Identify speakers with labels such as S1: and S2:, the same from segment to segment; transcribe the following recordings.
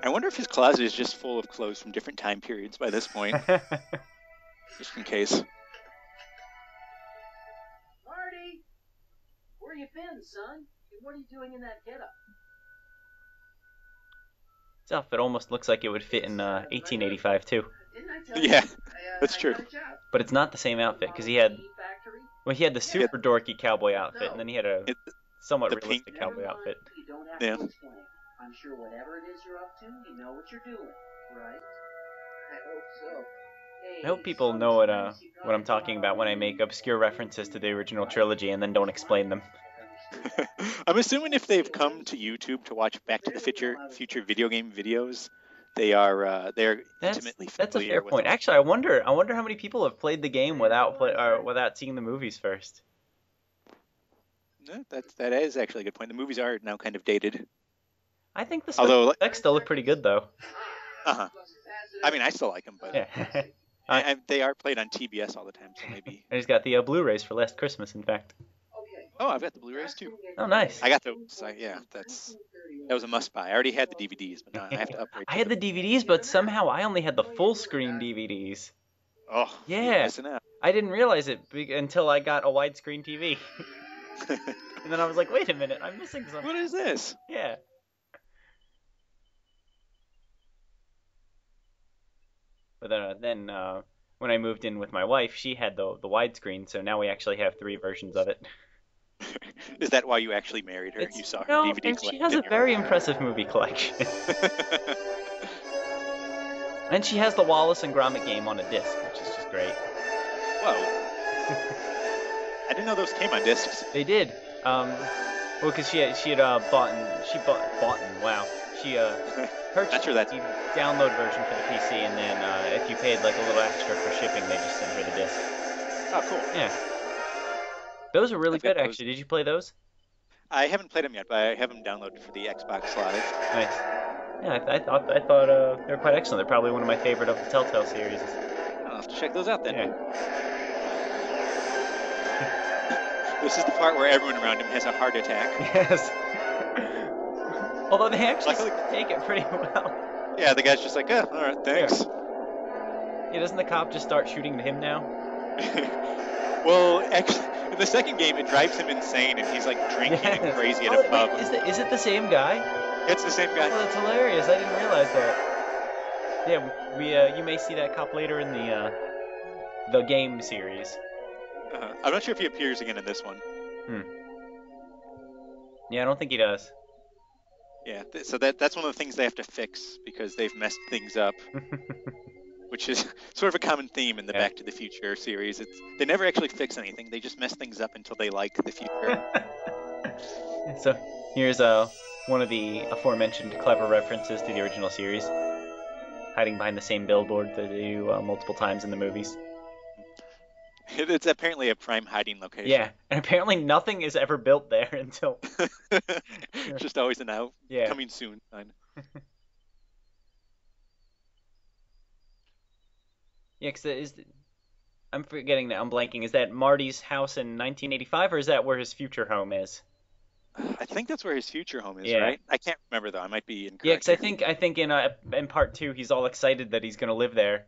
S1: I wonder if his closet is just full of clothes from different time periods by this point, just in case.
S2: Marty, where you been, son? What are you doing in that getup?
S3: This outfit almost looks like it would fit in 1885 too.
S1: Yeah, that's true.
S3: But it's not the same outfit because he had the super dorky cowboy outfit, and then he had a somewhat realistic cowboy outfit.
S1: Yeah.
S2: I'm sure whatever it is you're up to, you know what you're doing, right? I hope so.
S3: I hope people know what I'm talking about when I make obscure references to the original trilogy and then don't explain them.
S1: I'm assuming if they've come to YouTube to watch Back to the Future video game videos, they're intimately familiar.
S3: That's a fair point.
S1: Them.
S3: Actually, I wonder how many people have played the game without seeing the movies first.
S1: No, that is actually a good point. The movies are now kind of dated.
S3: I think the special effects still look pretty good though.
S1: Uh-huh. I mean, I still like them, but
S3: yeah.
S1: They are played on TBS all the time, so maybe.
S3: I just got the Blu-rays for last Christmas, in fact.
S1: Oh, I've got the Blu-rays too.
S3: Oh, nice.
S1: I got those. Yeah, that was a must-buy. I already had the DVDs, but now I have to upgrade.
S3: I had the DVDs, but somehow I only had the full-screen DVDs.
S1: Oh,
S3: yeah. I didn't realize it until I got a widescreen TV. And then I was like, wait a minute, I'm missing something.
S1: What is this?
S3: Yeah. But then when I moved in with my wife, she had the widescreen, so now we actually have 3 versions of it.
S1: Is that why you actually married her? You saw her DVD collection.
S3: She has a very impressive movie collection. And she has the Wallace and Gromit game on a disc, which is just great.
S1: Whoa. I didn't know those came on discs.
S3: They did. Well, because she had bought purchased the download version for the PC, and then if you paid like a little extra for shipping, they just sent her the disc.
S1: Oh, cool.
S3: Yeah. Those are really good, actually. Did you play those?
S1: I haven't played them yet, but I have them downloaded for the Xbox Live.
S3: Nice. Yeah, I thought they were quite excellent. They're probably one of my favorite of the Telltale series.
S1: I'll have to check those out then.
S3: Yeah.
S1: This is the part where everyone around him has a heart attack.
S3: Yes. Although they actually take it pretty well.
S1: Yeah, the guy's just like, all right, thanks.
S3: Yeah, doesn't the cop just start shooting at him now?
S1: Well, actually, in the second game, it drives him insane, and he's like drinking and crazy at a pub.
S3: Wait, is it the same guy?
S1: It's the same guy.
S3: Oh, that's hilarious. I didn't realize that. Yeah, you may see that cop later in the game series.
S1: I'm not sure if he appears again in this one.
S3: Yeah, I don't think he does.
S1: Yeah, so that's one of the things they have to fix because they've messed things up. Which is sort of a common theme in the Back to the Future series. They never actually fix anything. They just mess things up until they like the future.
S3: So here's one of the aforementioned clever references to the original series. Hiding behind the same billboard that they do multiple times in the movies.
S1: It's apparently a prime hiding location.
S3: Yeah, and apparently nothing is ever built there until...
S1: Just always an out.
S3: Yeah.
S1: Coming soon.
S3: Yeah, because I'm forgetting that. I'm blanking. Is that Marty's house in 1985, or is that where his future home is?
S1: I think that's where his future home is, right? I can't remember, though. I might be incorrect.
S3: Yeah, because I think in part 2, he's all excited that he's going to live there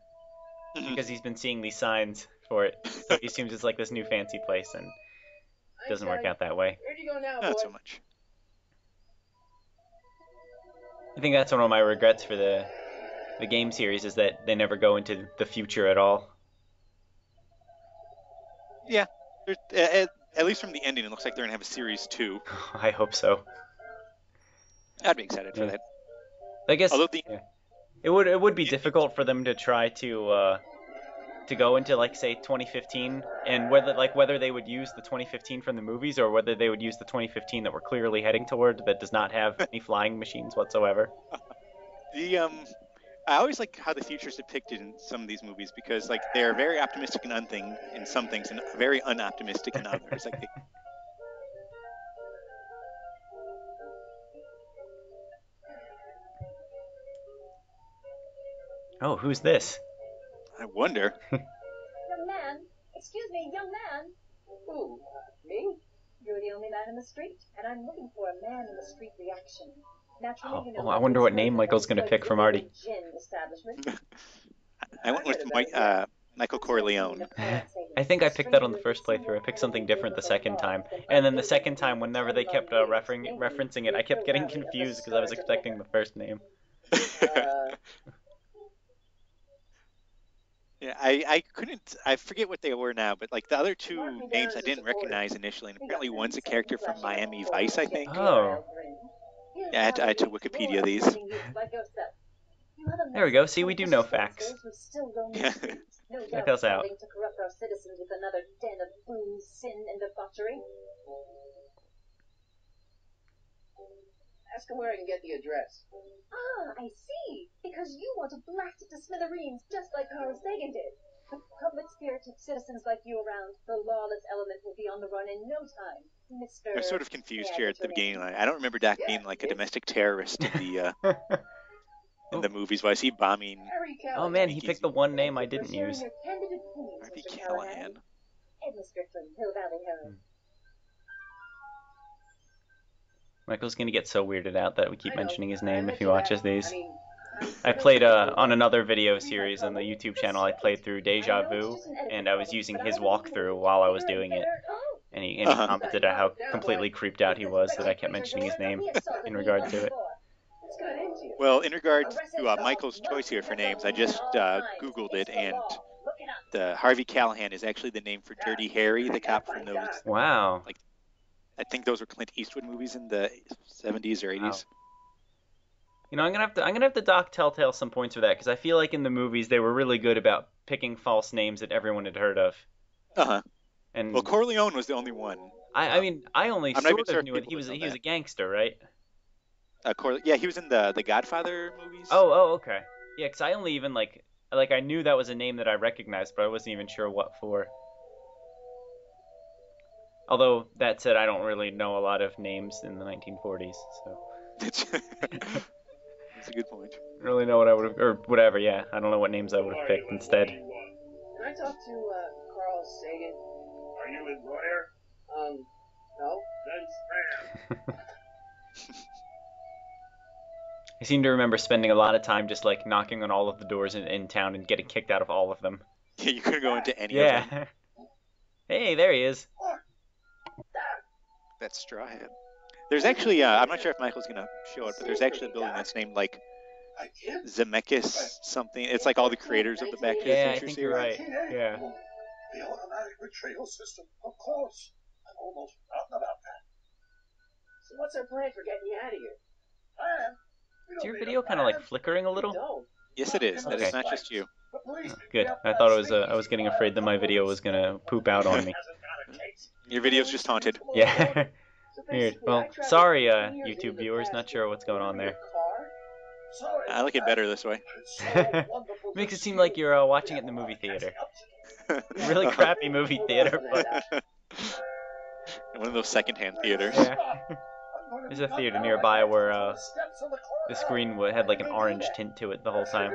S3: because he's been seeing these signs for it. So he assumes it's like this new fancy place, and it doesn't work out that way.
S2: Where'd you go now,
S1: Not so much.
S3: I think that's one of my regrets for the game series is that they never go into the future at all.
S1: Yeah, at least from the ending, it looks like they're gonna have a series 2.
S3: I hope so.
S1: I'd be excited for that.
S3: I guess it would be difficult for them to try to go into like say 2015 and whether they would use the 2015 from the movies or whether they would use the 2015 that we're clearly heading toward that does not have any flying machines whatsoever.
S1: I always like how the future is depicted in some of these movies because like they are very optimistic in some things and very unoptimistic in others. Like
S3: Oh, who's this?
S1: I wonder.
S4: Young man, excuse me, young man.
S2: Who? Me?
S4: You're the only man in in the street, and I'm looking for a man in the street reaction. Naturally,
S3: I wonder what name Michael's going to pick for Marty.
S1: I went with Michael Corleone.
S3: I think I picked that on the first playthrough. I picked something different the second time. And then the second time, whenever they kept referencing it, I kept getting confused because I was expecting the first name.
S1: Yeah, I forget what they were now, but like the other two names I didn't recognize initially, and apparently one's a character from Miami Vice, I think.
S3: Oh.
S1: Yeah, I had to Wikipedia these.
S3: There we go. See, we do know facts. Check us out.
S4: To corrupt our citizens with another den of booze, sin, and debauchery.
S2: Ask him where I can get the address.
S4: Ah, I see. Because you want to blast it to smithereens, just like Carl Sagan did. With public-spirited citizens like you around, the lawless element will be on the run in no time, Mr.
S1: I was sort of confused here at the beginning. I don't remember Doc being like a domestic terrorist in the movies. Why is he bombing?
S3: Oh man, he picked the one name I didn't use.
S1: Marty Callahan.
S3: Michael's gonna get so weirded out that we keep mentioning his name if he watches these. I played on another video series on the YouTube channel. I played through Deja Vu, and I was using his walkthrough while I was doing it. And he commented on how completely creeped out he was that I kept mentioning his name in regard to it.
S1: Well, in regard to Michael's choice here for names, I just Googled it, and the Harvey Callahan is actually the name for Dirty Harry, the cop from those.
S3: Wow.
S1: Like, I think those were Clint Eastwood movies in the 70s or 80s. Wow.
S3: You know, I'm gonna have to dock Telltale some points for that, because I feel like in the movies they were really good about picking false names that everyone had heard of. And
S1: well, Corleone was the only one.
S3: I mean, I only sort of knew it. He was a gangster, right?
S1: Yeah, he was in the Godfather movies.
S3: Oh, okay. Yeah, because I only even like I knew that was a name that I recognized, but I wasn't even sure what for. Although that said, I don't really know a lot of names in the 1940s, so.
S1: That's a good point.
S3: I don't really know what I would have, or whatever. Yeah, I don't know what names I would have picked instead.
S2: Can I talk to Carl Sagan? Are you his lawyer? No. Then spam.
S3: I seem to remember spending a lot of time just like knocking on all of the doors in town and getting kicked out of all of them.
S1: Yeah, you couldn't go into any of them.
S3: Yeah. Hey, there he is.
S1: That straw hat. There's actually, I'm not sure if Michael's going to show it, but there's actually a building that's named like Zemeckis something. It's like all the creators of the Back to the Future
S3: series. Yeah, I think you're right. Yeah.
S2: The automatic retrieval system, of course. I've almost forgotten about that. So what's our plan for getting you out of here?
S3: Is your video kind of like flickering a little?
S1: Yes, it is.
S3: Okay.
S1: That is not just you.
S3: Good. I thought it was. I was getting afraid that my video was gonna poop out on me.
S1: Your video's just haunted.
S3: Yeah. Weird. Well, sorry, YouTube viewers. Not sure what's going on there.
S1: I like it better this way.
S3: Makes it seem like you're watching it in the movie theater. Really crappy movie theater, but
S1: one of those secondhand theaters.
S3: Yeah. There's a theater nearby where the screen had like an orange tint to it the whole time.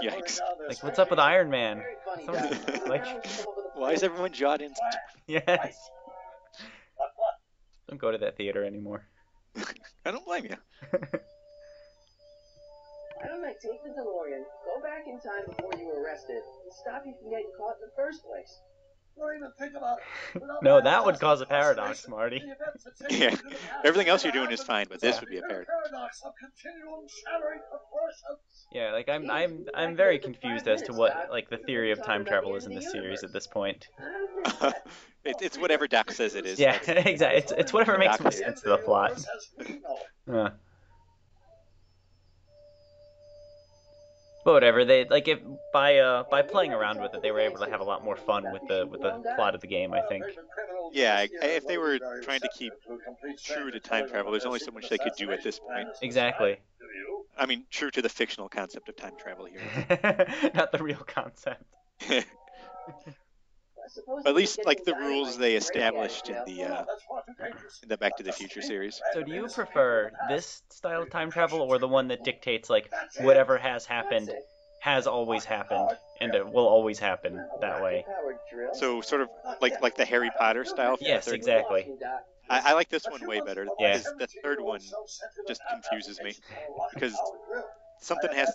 S1: Yikes!
S3: Like, what's up with Iron Man? Like,
S1: why is everyone jawed in?
S3: Yes. Don't go to that theater anymore.
S1: I don't blame you.
S2: Why don't I take the DeLorean, go back in time before you were arrested, and stop you from getting caught in the first place? Don't even think about it.
S3: No, that would cause a paradox, Marty.
S1: Yeah, everything else you're doing is fine, but this would be a paradox.
S3: Yeah, like I'm very confused as to what like the theory of time travel is in this series at this point.
S1: It's whatever Doc says it is.
S3: Yeah, exactly. It's whatever makes more sense to the plot. But whatever, they like it by playing around with it, they were able to have a lot more fun with the plot of the game, I think.
S1: Yeah, if they were trying to keep true to time travel, there's only so much they could do at this point.
S3: Exactly.
S1: I mean, true to the fictional concept of time travel here.
S3: Not the real concept.
S1: At least, like, the rules they established in the Back to the Future series.
S3: So do you prefer this style of time travel, or the one that dictates, like, whatever has happened has always happened, and it will always happen that way?
S1: So, sort of, like the Harry Potter style?
S3: Yes, exactly.
S1: I like this one way better.
S3: Yeah.
S1: Because the third one just confuses me. Because something has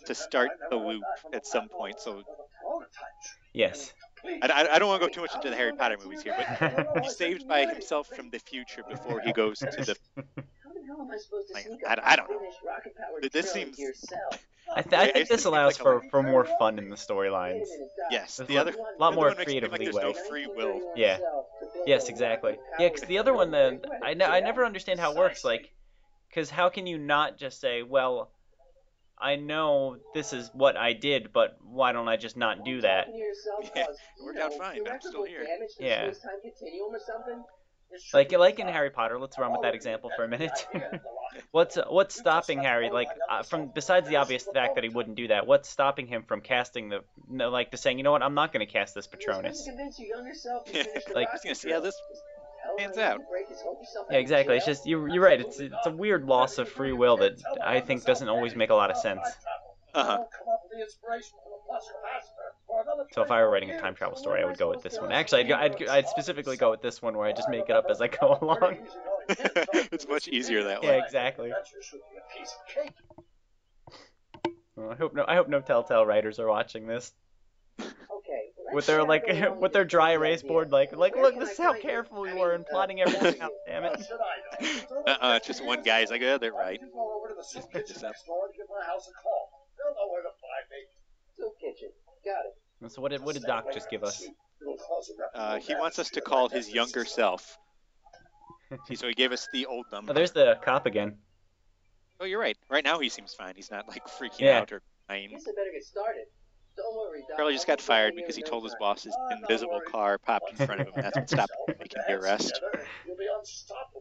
S1: to start the loop at some point. So
S3: Yes.
S1: I don't want to go too much into the Harry Potter movies here, but he's saved by himself from the future before he goes to the. I don't know. This seems.
S3: I think this allows for more fun in the storylines.
S1: Yes,
S3: There's
S1: the other
S3: a lot more
S1: one makes it
S3: creative
S1: seem like
S3: leeway.
S1: there's no free will.
S3: Yeah. Yes, exactly. Yeah, because the other one, then I never understand how it works. Like, because how can you not just say, well, I know this is what I did, but why don't I just not do that?
S1: Yeah, it worked out fine. I'm still here.
S3: Yeah. Like in Harry Potter, let's run with that example for a minute. What's stopping Harry, like, from besides the obvious fact that he wouldn't do that? What's stopping him from casting the saying, you know what, I'm not going to cast this Patronus?
S1: Like, I'm just gonna see how this pans out.
S3: Yeah, exactly. It's just you're right. It's a weird loss of free will that I think doesn't always make a lot of sense. So if I were writing a time travel story, I would go with this one. Actually, I'd specifically go with this one where I just make it up as I go along.
S1: It's much easier that way.
S3: Yeah, exactly. Well, I hope no Telltale writers are watching this. With their dry erase board, like look, this is how careful we were in plotting everything out. Damn it.
S1: Just one guy's like, oh, they're right.
S3: So what did Doc just give us?
S1: He wants us to call his younger self. So he gave us the old number.
S3: Oh, there's the cop again.
S1: Oh, you're right. Right now he seems fine. He's not like freaking out or crying.
S2: Guess I better get started. Don't worry, Doc.
S1: Charlie just got fired because he told his boss his invisible car popped in front of him. That's what stopped him from making the arrest.
S2: You'll be unstoppable.